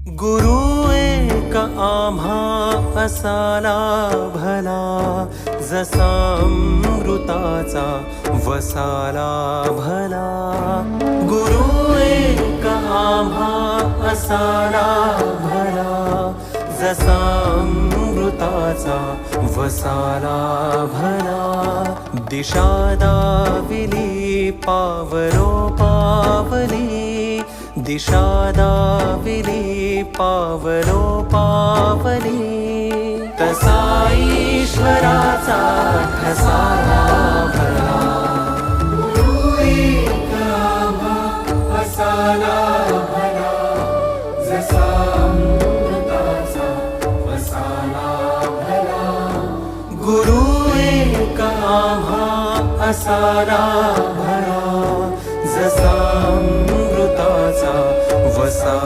गुरु एक आम्हा असाला भला, जसा अमृताचा वसाला भला. गुरु एक आम्हा असाला भला, जसा अमृताचा वसाला भला. दिशा दाविली पावलो पावली, दिशा दाविली पावलो पावली. तसा ईश्वराचा ठसाला भला. गुरु एक आम्हा असाला भला, जसा अमृताचा वसाला भला. गुरु एक आम्हा असाला भला, जसा अमृताचा वसाला